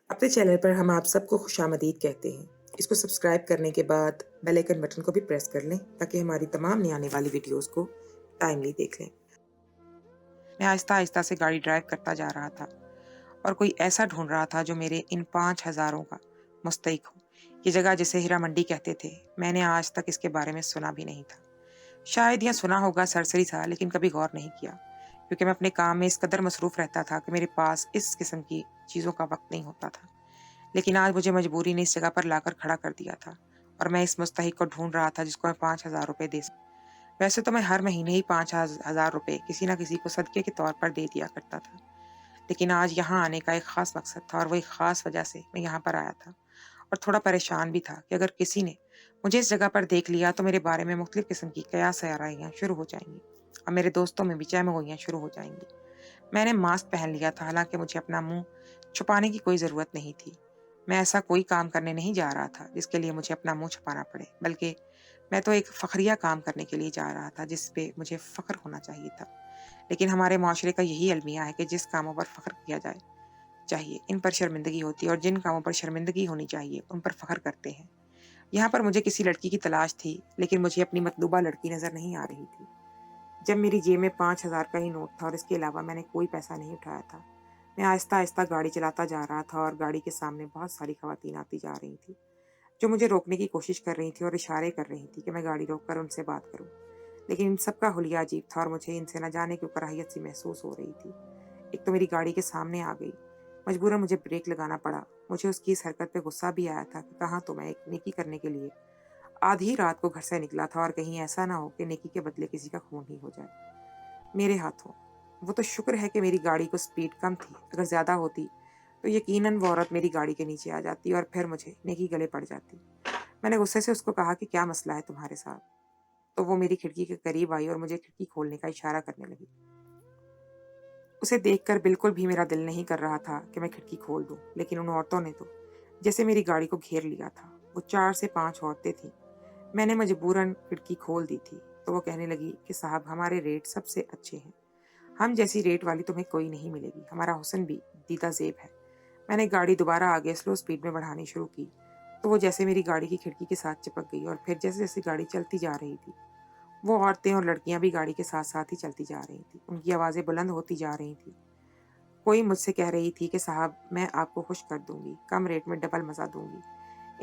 अपने चैनल पर हम आप सबको खुशामदीद कहते हैं। इसको सब्सक्राइब करने के बाद बेल आइकन बटन को भी प्रेस कर लें ताकि हमारी तमाम नई आने वाली वीडियोस को टाइमली देख लें। मैं आहिस्ता-आहिस्ता से गाड़ी ड्राइव करता जा रहा था और कोई ऐसा ढूँढ रहा था जो मेरे इन 5 हज़ारों का मुस्तहिक हो। ये जगह जिसे हीरा मंडी कहते थे, मैंने आज तक इसके बारे में सुना भी नहीं था। शायद यह सुना होगा सरसरी सा, लेकिन कभी गौर नहीं किया, क्योंकि मैं अपने काम में इस कदर मसरूफ़ रहता था कि मेरे पास इस किस्म की चीज़ों का वक़्त नहीं होता था। लेकिन आज मुझे मजबूरी ने इस जगह पर लाकर खड़ा कर दिया था और मैं इस मुस्तहिक को ढूँढ रहा था जिसको मैं 5,000 रुपए दे सकूँ। वैसे तो मैं हर महीने ही 5,000 रुपए किसी न किसी को सदके के तौर पर दे दिया करता था। लेकिन आज यहाँ आने का एक ख़ास मकसद था और वही ख़ास वजह से मैं यहाँ पर आया था और थोड़ा परेशान भी था कि अगर किसी ने मुझे इस जगह पर देख लिया तो मेरे बारे में मुख्तलिफ़ किस्म की कयास-सराइयाँ शुरू हो जाएँगी और मेरे दोस्तों में भी चहमगोइयाँ शुरू हो जाएँगी। मैंने मास्क पहन लिया था, हालाँकि मुझे अपना मुँह छुपाने की कोई ज़रूरत नहीं थी। मैं ऐसा कोई काम करने नहीं जा रहा था जिसके लिए मुझे अपना मुँह छुपाना पड़े, बल्कि मैं तो एक फ़ख्रिया काम करने के लिए जा रहा था जिस पे मुझे फ़ख्र होना चाहिए था। लेकिन हमारे माशरे का यही अलमिया है कि जिस कामों पर फ़ख्र किया जाए चाहिए, इन पर शर्मिंदगी होती है और जिन कामों पर शर्मिंदगी होनी चाहिए, उन पर फ़ख्र करते हैं। यहाँ पर मुझे किसी लड़की की तलाश थी, लेकिन मुझे अपनी मतलूबा लड़की नज़र नहीं आ रही थी। जब मेरी जेब में 5,000 का ही नोट था और इसके अलावा मैंने कोई पैसा नहीं उठाया था। मैं आहिस्ता-आहिस्ता गाड़ी चलाता जा रहा था और गाड़ी के सामने बहुत सारी ख़वातीन आती जा रही थीं, जो मुझे रोकने की कोशिश कर रही थीं और इशारे कर रही थीं कि मैं गाड़ी रोककर उनसे बात करूँ। लेकिन इन सब का हुलिया अजीब था और मुझे इनसे न जाने क्यों कराहियत सी महसूस हो रही थी। एक तो मेरी गाड़ी के सामने आ गई। मजबूरन मुझे ब्रेक लगाना पड़ा। मुझे उसकी इस हरकत पे गुस्सा भी आया था कि कहाँ तो मैं एक नेकी करने के लिए आधी रात को घर से निकला था और कहीं ऐसा ना हो कि नेकी के बदले किसी का खून ही हो जाए मेरे हाथों। वो तो शुक्र है कि मेरी गाड़ी को स्पीड कम थी, अगर ज़्यादा होती तो यकीनन वो औरत मेरी गाड़ी के नीचे आ जाती और फिर मुझे नेकी गले पड़ जाती। मैंने गुस्से से उसको कहा कि क्या मसला है तुम्हारे साथ? तो वो मेरी खिड़की के करीब आई और मुझे खिड़की खोलने का इशारा करने लगी। उसे देखकर बिल्कुल भी मेरा दिल नहीं कर रहा था कि मैं खिड़की खोल दूँ, लेकिन उन औरतों ने तो जैसे मेरी गाड़ी को घेर लिया था। वो 4 से 5 औरतें थीं। मैंने मजबूरन खिड़की खोल दी थी, तो वो कहने लगी कि साहब हमारे रेट सबसे अच्छे हैं। हम जैसी रेट वाली तुम्हें कोई नहीं मिलेगी। हमारा हुस्न भी दीदा ज़ेब है। मैंने गाड़ी दोबारा आगे स्लो स्पीड में बढ़ानी शुरू की, तो वो जैसे मेरी गाड़ी की खिड़की के साथ चिपक गई और फिर जैसे-जैसे गाड़ी चलती जा रही थी, वो औरतें और लड़कियां भी गाड़ी के साथ-साथ ही चलती जा रही थीं। उनकी आवाज़ें बुलंद होती जा रही थीं। कोई मुझसे कह रही थी कि साहब मैं आपको खुश कर दूँगी, कम रेट में डबल मज़ा दूँगी।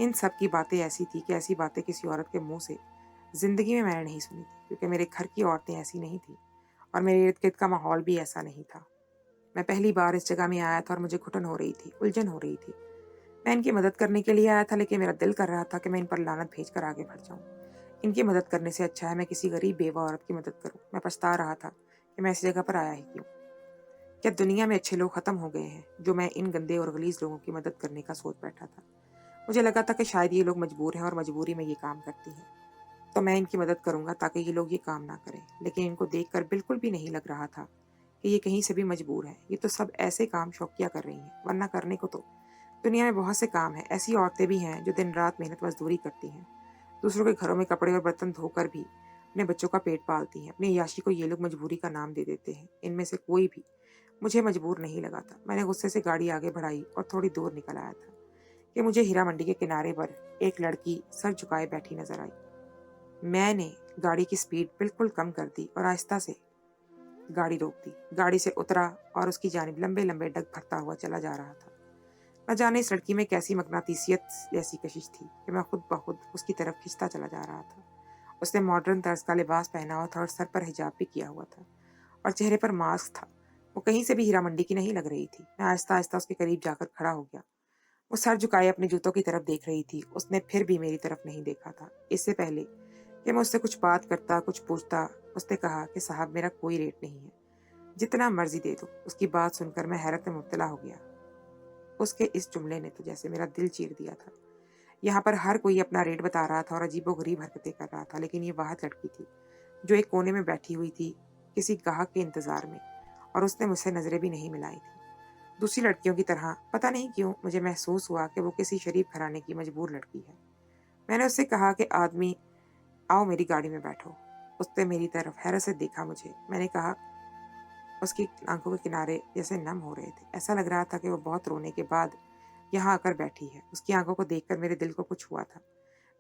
इन सब की बातें ऐसी थी कि ऐसी बातें किसी औरत के मुँह से ज़िंदगी में मैंने नहीं सुनी थी, क्योंकि मेरे घर की औरतें ऐसी नहीं थीं और मेरे इर्द-गिर्द का माहौल भी ऐसा नहीं था। मैं पहली बार इस जगह में आया था और मुझे घुटन हो रही थी, उलझन हो रही थी। मैं इनकी मदद करने के लिए आया था, लेकिन मेरा दिल कर रहा था कि मैं इन पर लानत भेजकर आगे बढ़ जाऊँ। इनकी मदद करने से अच्छा है मैं किसी गरीब बेवा औरत की मदद करूँ। मैं पछता रहा था कि मैं इस जगह पर आया ही क्यों? क्या दुनिया में अच्छे लोग खत्म हो गए हैं, जो मैं इन गंदे और गलीज़ लोगों की मदद करने का सोच बैठा था। मुझे लगा था कि शायद ये लोग मजबूर हैं और मजबूरी में ये काम करती हैं, तो मैं इनकी मदद करूँगा ताकि ये लोग ये काम ना करें। लेकिन इनको देखकर बिल्कुल भी नहीं लग रहा था कि ये कहीं से भी मजबूर हैं। ये तो सब ऐसे काम शौकिया कर रही हैं, वरना करने को तो दुनिया में बहुत से काम हैं। ऐसी औरतें भी हैं जो दिन-रात मेहनत मज़दूरी करती हैं, दूसरों के घरों में कपड़े और बर्तन धोकर भी अपने बच्चों का पेट पालती हैं। अपनी अय्याशी को ये लोग मजबूरी का नाम दे देते हैं। इनमें से कोई भी मुझे मजबूर नहीं लगा था। मैंने गुस्से से गाड़ी आगे बढ़ाई और थोड़ी दूर निकल आया था कि मुझे हीरा मंडी के किनारे पर एक लड़की सर झुकाए बैठी नज़र आई। मैंने गाड़ी की स्पीड बिल्कुल कम कर दी और आहिस्ता से गाड़ी रोक दी। गाड़ी से उतरा और उसकी जानिब लंबे-लंबे डग भरता हुआ चला जा रहा था। न जाने इस लड़की में कैसी मकनातीसियत जैसी कशिश थी कि मैं खुद ब खुद उसकी तरफ खिंचता चला जा रहा था। उसने मॉडर्न तर्ज का लिबास पहना हुआ था और सर पर हिजाब भी किया हुआ था और चेहरे पर मास्क था। वो कहीं से भी हीरा मंडी की नहीं लग रही थी। मैं आहिस्ता-आहिस्ता उसके करीब जाकर खड़ा हो गया। वो सर झुकाए अपने जूतों की तरफ देख रही थी। उसने फिर भी मेरी तरफ नहीं देखा था। इससे पहले कि मैं उससे कुछ बात करता, कुछ पूछता, उसने कहा कि साहब मेरा कोई रेट नहीं है, जितना मर्ज़ी दे दो। उसकी बात सुनकर मैं हैरत में मुब्तला हो गया। उसके इस जुमले ने तो जैसे मेरा दिल चीर दिया था। यहाँ पर हर कोई अपना रेट बता रहा था और अजीबो-गरीब हरकतें कर रहा था, लेकिन ये वह लड़की थी, जो एक कोने में बैठी हुई थी, किसी ग्राहक के इंतज़ार में, और उसने मुझसे नज़रें भी नहीं मिलाई थी। दूसरी लड़कियों की तरह पता नहीं क्यों मुझे महसूस हुआ कि वो किसी शरीफ घराने की मजबूर लड़की है। मैंने उससे कहा कि आदमी आओ मेरी गाड़ी में बैठो। उसने मेरी तरफ हैरत से देखा मुझे। मैंने कहा उसकी आंखों के किनारे जैसे नम हो रहे थे। ऐसा लग रहा था कि वो बहुत रोने के बाद यहाँ आकर बैठी है। उसकी आंखों को देखकर मेरे दिल को कुछ हुआ था।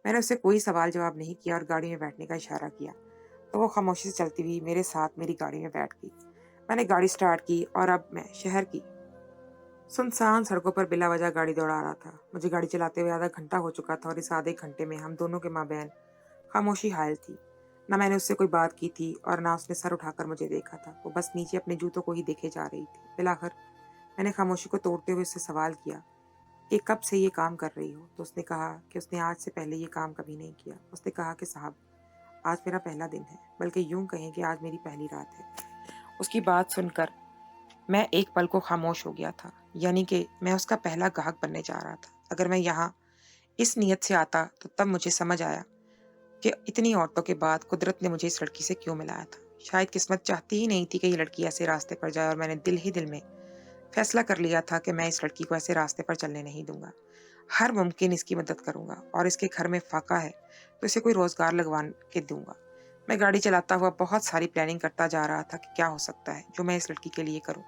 मैंने उससे कोई सवाल जवाब नहीं किया और गाड़ी में बैठने का इशारा किया, तो वो खामोशी से चलती हुई मेरे साथ मेरी गाड़ी में बैठ गई। मैंने गाड़ी स्टार्ट की और अब मैं शहर की सुनसान सड़कों पर बिला वजह गाड़ी दौड़ा रहा था। मुझे गाड़ी चलाते हुए आधा घंटा हो चुका था और इस आधे घंटे में हम दोनों के माबैन खामोशी हायल थी। ना मैंने उससे कोई बात की थी और ना उसने सर उठाकर मुझे देखा था। वो बस नीचे अपने जूतों को ही देखे जा रही थी। बिलाखिर मैंने खामोशी को तोड़ते हुए उससे सवाल किया कि कब से ये काम कर रही हो? तो उसने कहा कि उसने आज से पहले ये काम कभी नहीं किया। उसने कहा कि साहब, आज मेरा पहला दिन है, बल्कि यूं कहें कि आज मेरी पहली रात है। उसकी बात सुनकर मैं एक पल को खामोश हो गया था। यानी कि मैं उसका पहला ग्राहक बनने जा रहा था। अगर मैं यहाँ इस नीयत से आता तो तब मुझे समझ आया कि इतनी औरतों के बाद कुदरत ने मुझे इस लड़की से क्यों मिलाया था। शायद किस्मत चाहती ही नहीं थी कि ये लड़की ऐसे रास्ते पर जाए और मैंने दिल ही दिल में फैसला कर लिया था कि मैं इस लड़की को ऐसे रास्ते पर चलने नहीं दूंगा। हर मुमकिन इसकी मदद करूंगा और इसके घर में फाका है तो इसे कोई रोजगार लगवा के दूंगा। मैं गाड़ी चलाता हुआ बहुत सारी प्लानिंग करता जा रहा था कि क्या हो सकता है जो मैं इस लड़की के लिए करूं।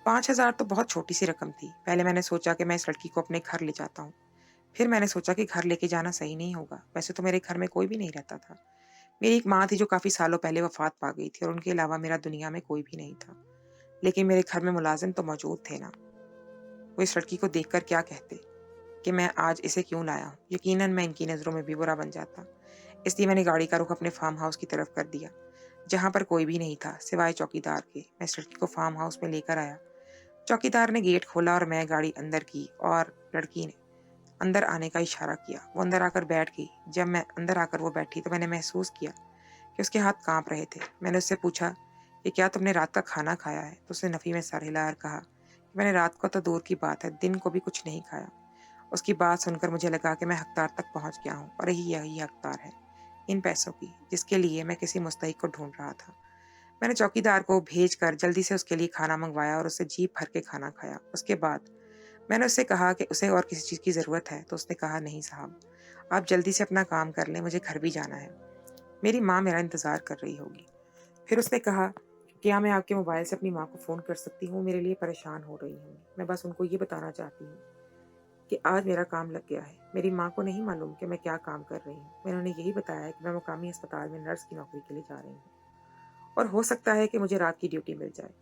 5,000 तो बहुत छोटी सी रकम थी। पहले मैंने सोचा कि मैं इस लड़की को अपने घर ले जाता हूँ। फिर मैंने सोचा कि घर लेके जाना सही नहीं होगा। वैसे तो मेरे घर में कोई भी नहीं रहता था। मेरी एक माँ थी जो काफी सालों पहले वफात पा गई थी और उनके अलावा मेरा दुनिया में कोई भी नहीं था। लेकिन मेरे घर में मुलाजिम तो मौजूद थे ना। वो इस लड़की को देखकर क्या कहते कि मैं आज इसे क्यों लाया हूँ। यकीनन मैं इनकी नज़रों में भी बुरा बन जाता। इसलिए मैंने गाड़ी का रुख अपने फार्म हाउस की तरफ कर दिया, जहाँ पर कोई भी नहीं था सिवाय चौकीदार के। मैं इस लड़की को फार्म हाउस में लेकर आया। चौकीदार ने गेट खोला और मैं गाड़ी अंदर की और लड़की ने अंदर आने का इशारा किया। वो अंदर आकर बैठ गई। जब मैं अंदर आकर वो बैठी तो मैंने महसूस किया कि उसके हाथ कांप रहे थे। मैंने उससे पूछा कि क्या तुमने रात का खाना खाया है? तो उसने नफ़ी में सर हिलाकर कहा कि मैंने रात को तो दूर की बात है, दिन को भी कुछ नहीं खाया। उसकी बात सुनकर मुझे लगा कि मैं हकदार तक पहुंच गया हूँ और यही हकदार है इन पैसों की, जिसके लिए मैं किसी मुस्तहिक को ढूंढ रहा था। मैंने चौकीदार को भेजकर जल्दी से उसके लिए खाना मंगवाया और उससे जी भर के खाना खाया। उसके बाद मैंने उससे कहा कि उसे और किसी चीज़ की ज़रूरत है, तो उसने कहा नहीं साहब, आप जल्दी से अपना काम कर लें, मुझे घर भी जाना है। मेरी माँ मेरा इंतज़ार कर रही होगी। फिर उसने कहा, क्या मैं आपके मोबाइल से अपनी माँ को फ़ोन कर सकती हूँ? मेरे लिए परेशान हो रही होंगी। मैं बस उनको ये बताना चाहती हूँ कि आज मेरा काम लग गया है। मेरी माँ को नहीं मालूम कि मैं क्या काम कर रही हूँ। मैंने उन्हें यही बताया है कि मैं मुकामी अस्पताल में नर्स की नौकरी के लिए जा रही हूँ और हो सकता है कि मुझे रात की ड्यूटी मिल जाए।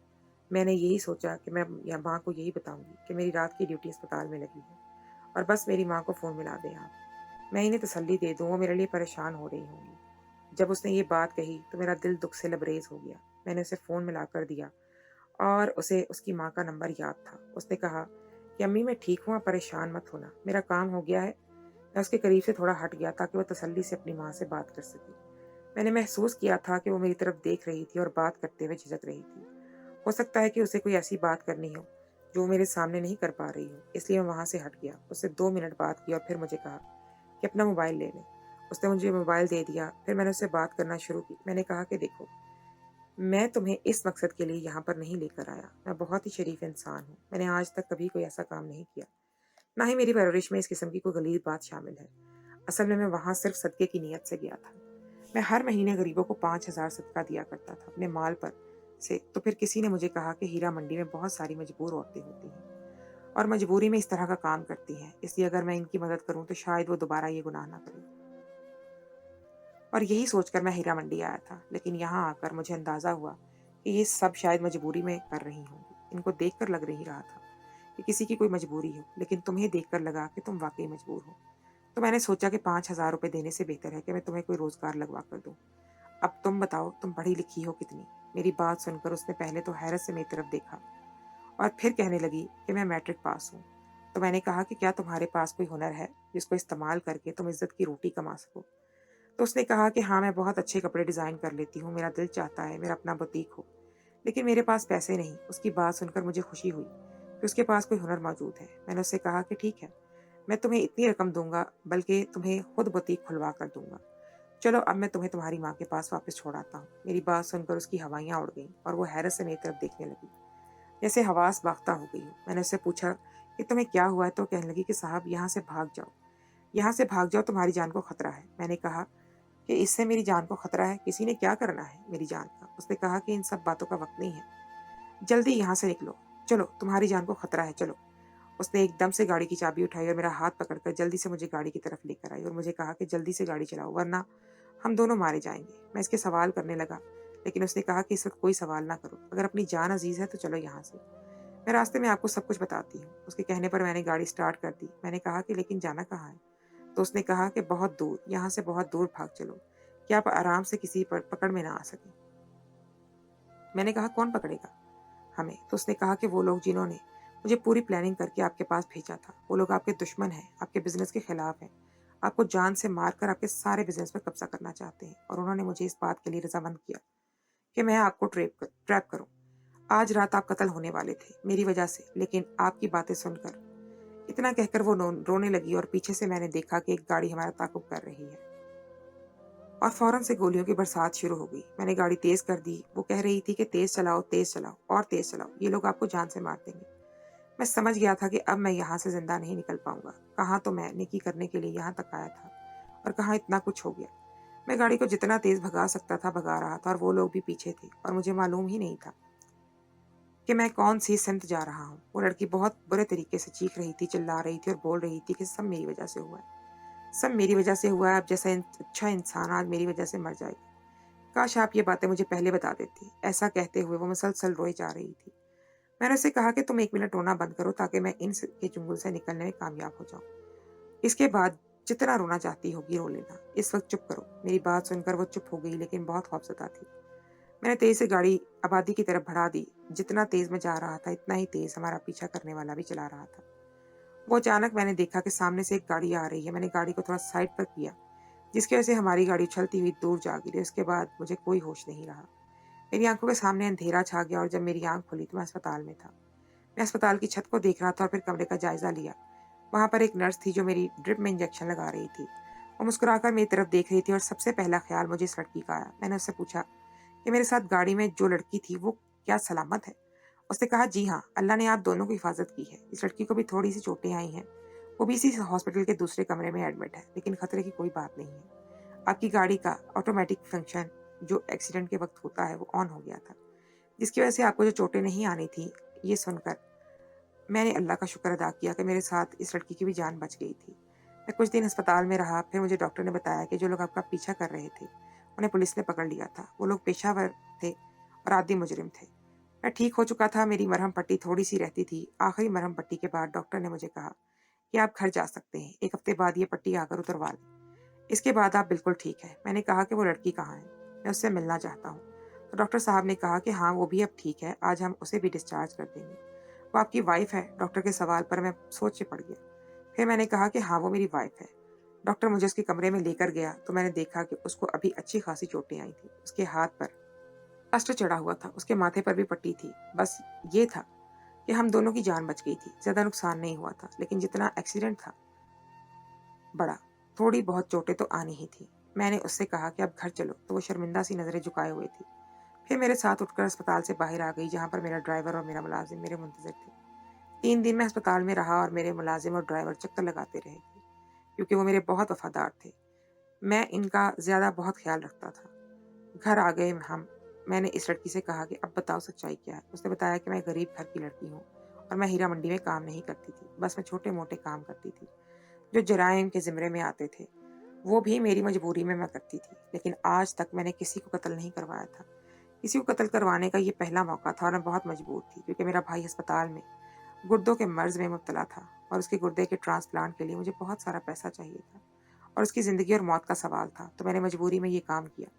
मैंने यही सोचा कि मैं या माँ को यही बताऊंगी कि मेरी रात की ड्यूटी अस्पताल में लगी है और बस मेरी माँ को फ़ोन मिला दें आप। मैं इन्हें तसल्ली दे दूँ, वो मेरे लिए परेशान हो रही होंगी। जब उसने ये बात कही तो मेरा दिल दुख से लबरेज हो गया। मैंने उसे फ़ोन मिला कर दिया और उसे उसकी माँ का नंबर याद था। उसने कहा कि अम्मी मैं ठीक हूँ, आप परेशान मत होना, मेरा काम हो गया है। मैं उसके करीब से थोड़ा हट गया ताकि वो तसल्ली से अपनी माँ से बात कर सके। मैंने महसूस किया था कि वो मेरी तरफ देख रही थी और बात करते हुए झिझक रही थी। हो सकता है कि उसे कोई ऐसी बात करनी हो जो वो मेरे सामने नहीं कर पा रही हो, इसलिए मैं वहाँ से हट गया। उससे 2 मिनट बात की और फिर मुझे कहा कि अपना मोबाइल ले लें। उसने मुझे मोबाइल दे दिया। फिर मैंने उससे बात करना शुरू की। मैंने कहा कि देखो, मैं तुम्हें इस मकसद के लिए यहाँ पर नहीं लेकर आया। मैं बहुत ही शरीफ इंसान हूँ। मैंने आज तक कभी कोई ऐसा काम नहीं किया। ना ही मेरी परवरिश में इस किस्म की कोई गलीज बात शामिल है। असल में मैं वहाँ सिर्फ सदके की नीयत से गया था। मैं हर महीने गरीबों को 5,000 सदका दिया करता था अपने माल पर से। तो फिर किसी ने मुझे कहा कि हीरा मंडी में बहुत सारी मजबूर औरतें होती हैं और मजबूरी में इस तरह का काम करती हैं, इसलिए अगर मैं इनकी मदद करूं तो शायद वो दोबारा ये गुनाह ना करें। और यही सोचकर मैं हीरा मंडी आया था। लेकिन यहाँ आकर मुझे अंदाजा हुआ कि ये सब शायद मजबूरी में कर रही होंगी। इनको देखकर लग नहीं रहा था कि किसी की कोई मजबूरी हो, लेकिन तुम्हें देखकर लगा कि तुम वाकई मजबूर हो। तो मैंने सोचा कि 5,000 रुपये देने से बेहतर है कि मैं तुम्हें कोई रोजगार लगवा कर दूं। अब तुम बताओ, तुम पढ़ी लिखी हो कितनी? मेरी बात सुनकर उसने पहले तो हैरत से मेरी तरफ देखा और फिर कहने लगी कि मैं मैट्रिक पास हूँ। तो मैंने कहा कि क्या तुम्हारे पास कोई हुनर है जिसको इस्तेमाल करके तुम इज्जत की रोटी कमा सको? तो उसने कहा कि हाँ, मैं बहुत अच्छे कपड़े डिज़ाइन कर लेती हूँ, मेरा दिल चाहता है मेरा अपना बुटीक हो, लेकिन मेरे पास पैसे नहीं। उसकी बात सुनकर मुझे खुशी हुई कि उसके पास कोई हुनर मौजूद है। मैंने उससे कहा कि ठीक है, मैं तुम्हें इतनी रकम दूंगा, बल्कि तुम्हें खुद बुटीक खुलवा कर दूंगा। चलो अब मैं तुम्हें तुम्हारी माँ के पास वापस छोड़ आता हूँ। मेरी बात सुनकर उसकी हवाइयाँ उड़ गईं और वो हैरत से मेरी तरफ देखने लगी, जैसे हवास बाख्ता हो गई हो। मैंने उससे पूछा कि तुम्हें क्या हुआ है? तो कहने लगी कि साहब, यहाँ से भाग जाओ, यहाँ से भाग जाओ, तुम्हारी जान को खतरा है। मैंने कहा कि इससे मेरी जान को खतरा है? किसी ने क्या करना है मेरी जान का? उसने कहा कि इन सब बातों का वक्त नहीं है, जल्दी यहाँ से निकलो, चलो तुम्हारी जान को खतरा है, चलो। उसने एकदम से गाड़ी की चाबी उठाई और मेरा हाथ पकड़कर जल्दी से मुझे गाड़ी की तरफ लेकर आई और मुझे कहा कि जल्दी से गाड़ी चलाओ वरना हम दोनों मारे जाएंगे। मैं इसके सवाल करने लगा, लेकिन उसने कहा कि इस वक्त कोई सवाल ना करो, अगर अपनी जान अजीज है तो चलो यहाँ से। मैं रास्ते में आपको सब कुछ बताती हूँ। उसके कहने पर मैंने गाड़ी स्टार्ट कर दी। मैंने कहा कि लेकिन जाना कहाँ है? तो उसने कहा कि बहुत दूर, यहाँ से बहुत दूर भाग चलो कि आप आराम से किसी पर पकड़ में ना आ सके। मैंने कहा कौन पकड़ेगा हमें? तो उसने कहा कि वो लोग जिन्होंने मुझे पूरी प्लानिंग करके आपके पास भेजा था, वो लोग आपके दुश्मन हैं, आपके बिजनेस के खिलाफ हैं, आपको जान से मारकर आपके सारे बिजनेस पर कब्जा करना चाहते हैं और उन्होंने मुझे इस बात के लिए रजामंद किया कि मैं आपको ट्रैप करूं। आज रात आप कत्ल होने वाले थे मेरी वजह से, लेकिन आपकी बातें सुनकर। इतना कहकर वो रोने लगी और पीछे से मैंने देखा कि एक गाड़ी हमारा ताकुब कर रही है और फौरन से गोलियों की बरसात शुरू हो गई। मैंने गाड़ी तेज कर दी। वो कह रही थी कि तेज चलाओ और तेज चलाओ, ये लोग आपको जान से मार देंगे। मैं समझ गया था कि अब मैं यहाँ से जिंदा नहीं निकल पाऊंगा। कहाँ तो मैं नेकी करने के लिए यहाँ तक आया था और कहाँ इतना कुछ हो गया। मैं गाड़ी को जितना तेज भगा सकता था भगा रहा था और वो लोग भी पीछे थे और मुझे मालूम ही नहीं था कि मैं कौन सी सिमत जा रहा हूँ। वो लड़की बहुत बुरे तरीके से चीख रही थी, चिल्ला रही थी और बोल रही थी कि सब मेरी वजह से हुआ है, सब मेरी वजह से हुआ है। अब जैसा अच्छा इंसान आज मेरी वजह से मर जाएगा। काश आप ये बातें मुझे पहले बता देती। ऐसा कहते हुए वो मुसलसल रोई जा रही थी। मैंने उससे कहा कि तुम 1 मिनट रोना बंद करो ताकि मैं के चुंगल से निकलने में कामयाब हो जाऊं। इसके बाद जितना रोना चाहती होगी रो लेना, इस वक्त चुप करो। मेरी बात सुनकर वो चुप हो गई, लेकिन बहुत खौफजदा थी। मैंने तेज से गाड़ी आबादी की तरफ बढ़ा दी। जितना तेज मैं जा रहा था इतना ही तेज हमारा पीछा करने वाला भी चला रहा था। वो अचानक मैंने देखा कि सामने से एक गाड़ी आ रही है। मैंने गाड़ी को थोड़ा साइड पर किया, जिसकी वजह से हमारी गाड़ी उछलती हुई दूर जा गिरी। उसके बाद मुझे कोई होश नहीं रहा। मेरी आंखों के सामने अंधेरा छा गया और जब मेरी आंख खुली तो मैं अस्पताल में था। मैं अस्पताल की छत को देख रहा था और फिर कमरे का जायजा लिया। वहां पर एक नर्स थी जो मेरी ड्रिप में इंजेक्शन लगा रही थी। वो मुस्कुराकर मेरी तरफ देख रही थी और सबसे पहला ख्याल मुझे इस लड़की का आया। मैंने उससे पूछा कि मेरे साथ गाड़ी में जो लड़की थी वो क्या सलामत है? उसने कहा जी हाँ, अल्लाह ने आप दोनों की हिफाजत की है। इस लड़की को भी थोड़ी सी चोटें आई हैं, वो भी इसी हॉस्पिटल के दूसरे कमरे में एडमिट है, लेकिन खतरे की कोई बात नहीं है। आपकी गाड़ी का ऑटोमेटिक फंक्शन जो एक्सीडेंट के वक्त होता है वो ऑन हो गया था, जिसकी वजह से आपको जो चोटें नहीं आनी थी। ये सुनकर मैंने अल्लाह का शुक्र अदा किया कि मेरे साथ इस लड़की की भी जान बच गई थी। मैं कुछ दिन अस्पताल में रहा। फिर मुझे डॉक्टर ने बताया कि जो लोग आपका पीछा कर रहे थे उन्हें पुलिस ने पकड़ लिया था। वो लोग पेशावर थे और आदि मुजरिम थे। मैं ठीक हो चुका था। मेरी मरहम पट्टी थोड़ी सी रहती थी। आखिरी मरहम पट्टी के बाद डॉक्टर ने मुझे कहा कि आप घर जा सकते हैं, 1 हफ्ते बाद ये पट्टी आकर उतरवा लें, इसके बाद आप बिल्कुल ठीक है। मैंने कहा कि वो लड़की कहाँ है, मैं उससे मिलना चाहता हूँ। तो डॉक्टर साहब ने कहा कि हाँ वो भी अब ठीक है, आज हम उसे भी डिस्चार्ज कर देंगे। वो आपकी वाइफ है? डॉक्टर के सवाल पर मैं सोच से पड़ गया। फिर मैंने कहा कि हाँ वो मेरी वाइफ है। डॉक्टर मुझे उसके कमरे में लेकर गया तो मैंने देखा कि उसको अभी अच्छी खासी चोटें आई थी। उसके हाथ पर प्लास्टर चढ़ा हुआ था, उसके माथे पर भी पट्टी थी। बस ये था कि हम दोनों की जान बच गई थी। ज्यादा नुकसान नहीं हुआ था, लेकिन जितना एक्सीडेंट था बड़ा, थोड़ी बहुत चोटें तो आनी ही थी। मैंने उससे कहा कि अब घर चलो, तो वो शर्मिंदा सी नजरें झुकाए हुए थी। फिर मेरे साथ उठकर अस्पताल से बाहर आ गई, जहाँ पर मेरा ड्राइवर और मेरा मुलाजिम मेरे मुंतजर थे। 3 दिन में अस्पताल में रहा और मेरे मुलाजिम और ड्राइवर चक्कर लगाते रहे थे, क्योंकि वो मेरे बहुत वफादार थे। मैं इनका ज्यादा बहुत ख्याल रखता था। घर आ गए हम। मैंने इस लड़की से कहा कि अब बताओ सच्चाई क्या है। उसने बताया कि मैं गरीब घर की लड़की हूँ और मैं हीरा मंडी में काम नहीं करती थी, बस मैं छोटे मोटे काम करती थी जो जराइम के जिम्मे में आते थे। वो भी मेरी मजबूरी में मैं करती थी, लेकिन आज तक मैंने किसी को कत्ल नहीं करवाया था। किसी को कत्ल करवाने का ये पहला मौका था और मैं बहुत मजबूर थी, क्योंकि मेरा भाई अस्पताल में गुर्दों के मर्ज में मुब्तला था और उसके गुर्दे के ट्रांसप्लांट के लिए मुझे बहुत सारा पैसा चाहिए था और उसकी ज़िंदगी और मौत का सवाल था। तो मैंने मजबूरी में ये काम किया।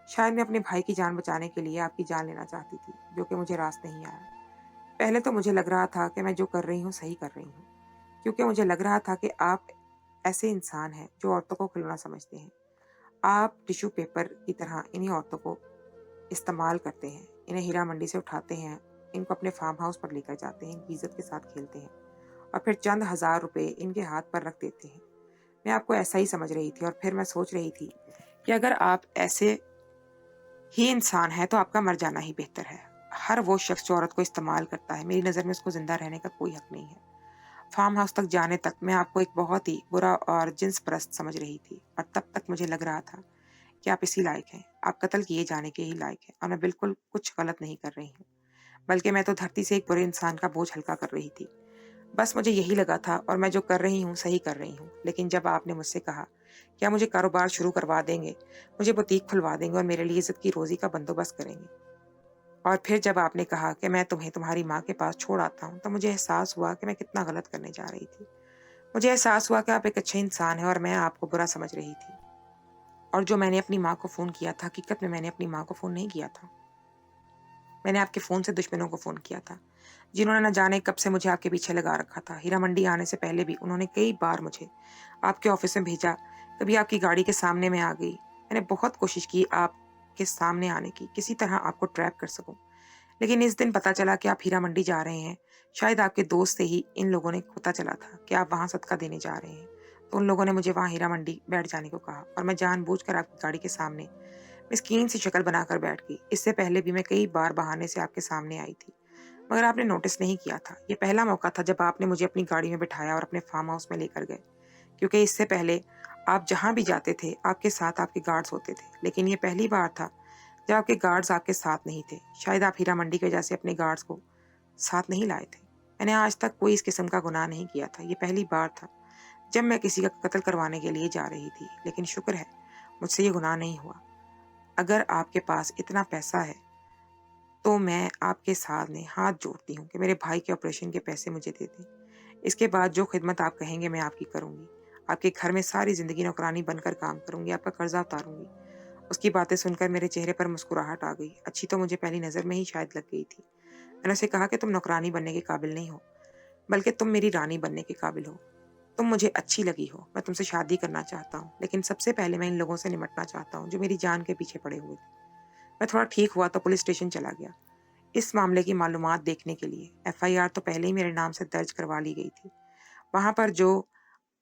शायद मैं अपने भाई की जान बचाने के लिए आपकी जान लेना चाहती थी, जो कि मुझे रास नहीं आया। पहले तो मुझे लग रहा था कि मैं जो कर रही हूँ सही कर रही हूँ, क्योंकि मुझे लग रहा था कि आप ऐसे इंसान हैं जो औरतों को खिलौना समझते हैं। आप टिश्यू पेपर की तरह इन्हीं औरतों को इस्तेमाल करते हैं, इन्हें हीरा मंडी से उठाते हैं, इनको अपने फार्म हाउस पर लेकर जाते हैं, इनकी इज्जत के साथ खेलते हैं और फिर चंद हजार रुपए इनके हाथ पर रख देते हैं। मैं आपको ऐसा ही समझ रही थी और फिर मैं सोच रही थी कि अगर आप ऐसे ही इंसान है तो आपका मर जाना ही बेहतर है। हर वो शख्स जो औरत को इस्तेमाल करता है, मेरी नज़र में उसको जिंदा रहने का कोई हक नहीं है। फार्म हाउस तक जाने तक मैं आपको एक बहुत ही बुरा और जिन्स परस्त समझ रही थी और तब तक मुझे लग रहा था कि आप इसी लायक हैं, आप कत्ल किए जाने के ही लायक हैं और मैं बिल्कुल कुछ गलत नहीं कर रही हूँ, बल्कि मैं तो धरती से एक बुरे इंसान का बोझ हल्का कर रही थी। बस मुझे यही लगा था और मैं जो कर रही हूँ सही कर रही हूँ। लेकिन जब आपने मुझसे कहा कि आप मुझे कारोबार शुरू करवा देंगे, मुझे बुटीक खुलवा देंगे और मेरे लिए इज़्ज़त की रोज़ी का बंदोबस्त करेंगे, और फिर जब आपने कहा कि मैं तुम्हें तुम्हारी माँ के पास छोड़ आता हूँ, तब मुझे एहसास हुआ कि मैं कितना गलत करने जा रही थी। मुझे एहसास हुआ कि आप एक अच्छे इंसान हैं और मैं आपको बुरा समझ रही थी। और जो मैंने अपनी माँ को फ़ोन किया था, हकीकत में मैंने अपनी माँ को फ़ोन नहीं किया था। मैंने आपके फ़ोन से दुश्मनों को फ़ोन किया था, जिन्होंने न जाने कब से मुझे आपके पीछे लगा रखा था। हीरा मंडी आने से पहले भी उन्होंने कई बार मुझे आपके ऑफ़िस में भेजा, कभी आपकी गाड़ी के सामने मैं आ गई। मैंने बहुत कोशिश की आपके सामने आने की, किसी तरह आपको ट्रैप कर सकूँ। लेकिन इस दिन पता चला कि आप हीरा मंडी जा रहे हैं। शायद आपके दोस्त से ही इन लोगों ने पता चला था कि आप वहाँ सदका देने जा रहे हैं। तो उन लोगों ने मुझे वहाँ हीरा मंडी बैठ जाने को कहा और मैं जानबूझकर आपकी गाड़ी के सामने मिस्कीन सी शक्ल बनाकर बैठ गई। इससे पहले भी मैं कई बार बहाने से आपके सामने आई थी, मगर आपने नोटिस नहीं किया था। ये पहला मौका था जब आपने मुझे अपनी गाड़ी में बिठाया और अपने फार्म हाउस में लेकर गए, क्योंकि इससे पहले आप जहाँ भी जाते थे, आपके साथ आपके गार्ड्स होते थे। लेकिन ये पहली बार था जब आपके गार्ड्स आपके साथ नहीं थे। शायद आप हीरा मंडी की वजह से अपने गार्ड्स को साथ नहीं लाए थे। मैंने आज तक कोई इस किस्म का गुनाह नहीं किया था। ये पहली बार था जब मैं किसी का कत्ल करवाने के लिए जा रही थी, लेकिन शुक्र है मुझसे ये गुनाह नहीं हुआ। अगर आपके पास इतना पैसा है, तो मैं आपके सामने हाथ जोड़ती हूँ कि मेरे भाई के ऑपरेशन के पैसे मुझे दे दें। इसके बाद जो खिदमत आप कहेंगे मैं आपकी करूँगी। आपके घर में सारी ज़िंदगी नौकरानी बनकर काम करूँगी, आपका कर्ज़ा उतारूँगी। उसकी बातें सुनकर मेरे चेहरे पर मुस्कुराहट आ गई। अच्छी तो मुझे पहली नज़र में ही शायद लग गई थी। मैंने उसे कहा कि तुम नौकरानी बनने के काबिल नहीं हो, बल्कि तुम मेरी रानी बनने के काबिल हो। तुम मुझे अच्छी लगी हो, मैं तुमसे शादी करना चाहता हूँ, लेकिन सबसे पहले मैं इन लोगों से निपटना चाहता हूँ जो मेरी जान के पीछे पड़े हुए थे। मैं थोड़ा ठीक हुआ तो पुलिस स्टेशन चला गया इस मामले की मालूमात देखने के लिए। एफआईआर तो पहले ही मेरे नाम से दर्ज करवा ली गई थी। वहाँ पर जो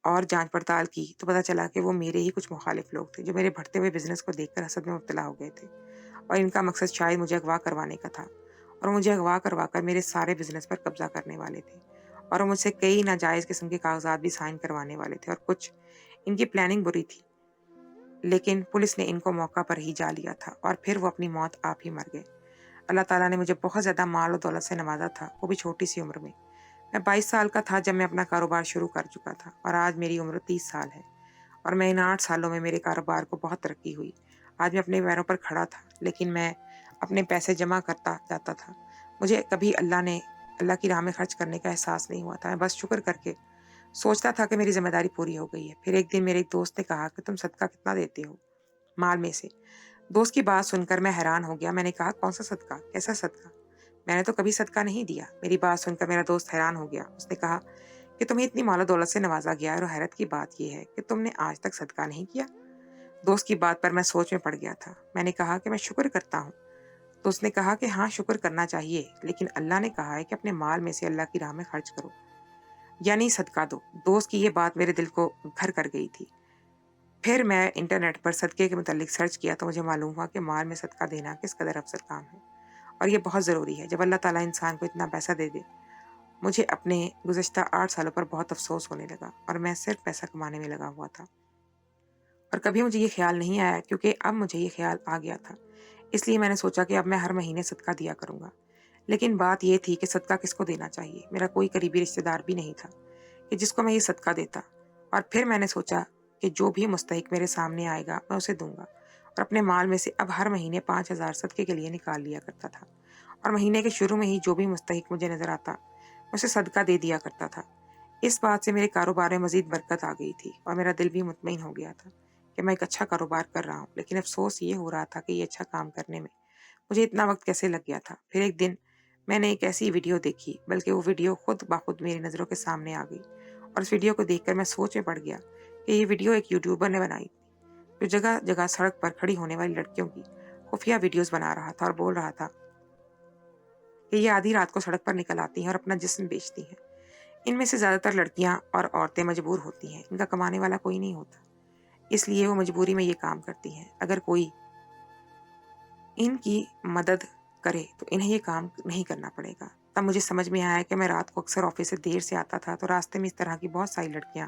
और जांच पड़ताल की तो पता चला कि वो मेरे ही कुछ मुखालिफ लोग थे जो मेरे बढ़ते हुए बिजनेस को देखकर हसद में मुब्तला हो गए थे, और इनका मकसद शायद मुझे अगवा करवाने का था, और मुझे अगवा करवाकर मेरे सारे बिजनेस पर कब्जा करने वाले थे, और वो मुझसे कई नाजायज़ किस्म के कागजात भी साइन करवाने वाले थे, और कुछ इनकी प्लानिंग बुरी थी, लेकिन पुलिस ने इनको मौका पर ही जा लिया था और फिर वो अपनी मौत आप ही मर गए। अल्लाह ताला ने मुझे बहुत ज़्यादा माल और दौलत से नवाजा था, वो भी छोटी सी उम्र में। मैं 22 साल का था जब मैं अपना कारोबार शुरू कर चुका था, और आज मेरी उम्र 30 साल है, और मैं इन 8 सालों में मेरे कारोबार को बहुत तरक्की हुई। आज मैं अपने पैरों पर खड़ा था, लेकिन मैं अपने पैसे जमा करता जाता था। मुझे कभी अल्लाह की राह में खर्च करने का एहसास नहीं हुआ था। मैं बस शुक्र करके सोचता था कि मेरी ज़िम्मेदारी पूरी हो गई है। फिर एक दिन मेरे एक दोस्त ने कहा कि तुम सदका कितना देते हो माल में से? दोस्त की बात सुनकर मैं हैरान हो गया। मैंने कहा, कौन सा सदका? कैसा सदका? मैंने तो कभी सदका नहीं दिया। मेरी बात सुनकर मेरा दोस्त हैरान हो गया। उसने कहा कि तुम्हें इतनी मालो दौलत से नवाजा गया है और हैरत की बात यह है कि तुमने आज तक सदका नहीं किया। दोस्त की बात पर मैं सोच में पड़ गया था। मैंने कहा कि मैं शुक्र करता हूँ। तो उसने कहा कि हाँ, शुक्र करना चाहिए, लेकिन अल्लाह ने कहा है कि अपने माल में से अल्लाह की राह में खर्च करो, यानी सदका दो। दोस्त की ये बात मेरे दिल को घर कर गई थी। फिर मैं इंटरनेट पर सदके के मुतालिक सर्च किया तो मुझे मालूम हुआ कि माल में सदका देना किस कदर अफसर काम है, और ये बहुत ज़रूरी है। जब अल्लाह ताला इंसान को इतना पैसा दे दे, मुझे अपने गुज़श्ता 8 सालों पर बहुत अफ़सोस होने लगा, और मैं सिर्फ़ पैसा कमाने में लगा हुआ था। और कभी मुझे ये ख़्याल नहीं आया, क्योंकि अब मुझे ये ख़्याल आ गया था। इसलिए मैंने सोचा कि अब मैं हर महीने सदका दिया करूँगा। लेकिन बात ये थी कि सदका किसको देना चाहिए? मेरा कोई करीबी रिश्तेदार भी नहीं था कि जिसको मैं ये सदका देता। और फिर मैंने सोचा कि जो भी मुस्तहिक मेरे सामने आएगा, मैं उसे दूँगा, और अपने माल में से अब हर महीने 5,000 सदके के लिए निकाल लिया करता था। और महीने के शुरू में ही जो भी मुस्तहिक मुझे नज़र आता, मैं उसे सदका दे दिया करता था। इस बात से मेरे कारोबार में मज़ीद बरकत आ गई थी, और मेरा दिल भी मुतमईन हो गया था कि मैं एक अच्छा कारोबार कर रहा हूँ। लेकिन अफ़सोस ये हो रहा था कि ये अच्छा काम करने में मुझे इतना वक़्त कैसे लग गया था। फिर एक दिन मैंने एक ऐसी वीडियो देखी, बल्कि वो वीडियो खुद ब खुद मेरी नज़रों के सामने आ गई, और उस वीडियो को देखकर मैं सोच में पड़ गया कि ये वीडियो एक यूट्यूबर ने बनाई थी, जो जगह-जगह सड़क पर खड़ी होने वाली लड़कियों की खुफिया वीडियोज़ बना रहा था और बोल रहा था कि ये आधी रात को सड़क पर निकल आती हैं और अपना जिस्म बेचती हैं। इनमें से ज़्यादातर लड़कियाँ और औरतें मजबूर होती हैं, इनका कमाने वाला कोई नहीं होता, इसलिए वो मजबूरी में ये काम करती हैं। अगर कोई इनकी मदद करे तो इन्हें ये काम नहीं करना पड़ेगा। तब मुझे समझ में आया कि मैं रात को अक्सर ऑफिस से देर से आता था, तो रास्ते में इस तरह की बहुत सारी लड़कियां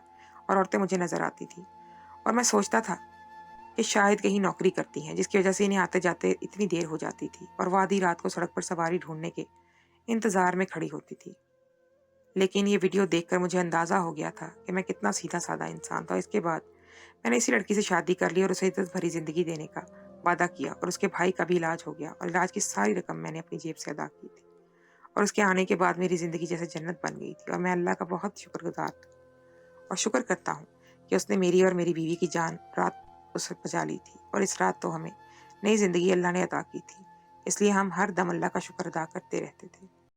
और औरतें मुझे नजर आती थी, और मैं सोचता था कि शायद कहीं नौकरी करती हैं, जिसकी वजह से इन्हें आते जाते इतनी देर हो जाती थी, और वो आधी रात को सड़क पर सवारी ढूंढने के इंतजार में खड़ी होती थी। लेकिन ये वीडियो देखकर मुझे अंदाज़ा हो गया था कि मैं कितना सीधा-साधा इंसान था। इसके बाद मैंने इसी लड़की से शादी कर ली और उसे इज़्ज़त भरी ज़िंदगी देने का वादा किया और उसके भाई का भी इलाज हो गया और इलाज की सारी रकम मैंने अपनी जेब से अदा की थी। और उसके आने के बाद मेरी ज़िंदगी जैसे जन्नत बन गई थी और मैं अल्लाह का बहुत शुक्रगुज़ार और शुक्र करता हूँ कि उसने मेरी और मेरी बीवी की जान रात उस बचा ली थी और इस रात तो हमें नई ज़िंदगी अल्लाह ने अता की थी। इसलिए हम हर दम अल्लाह का शुक्र अदा करते रहते थे।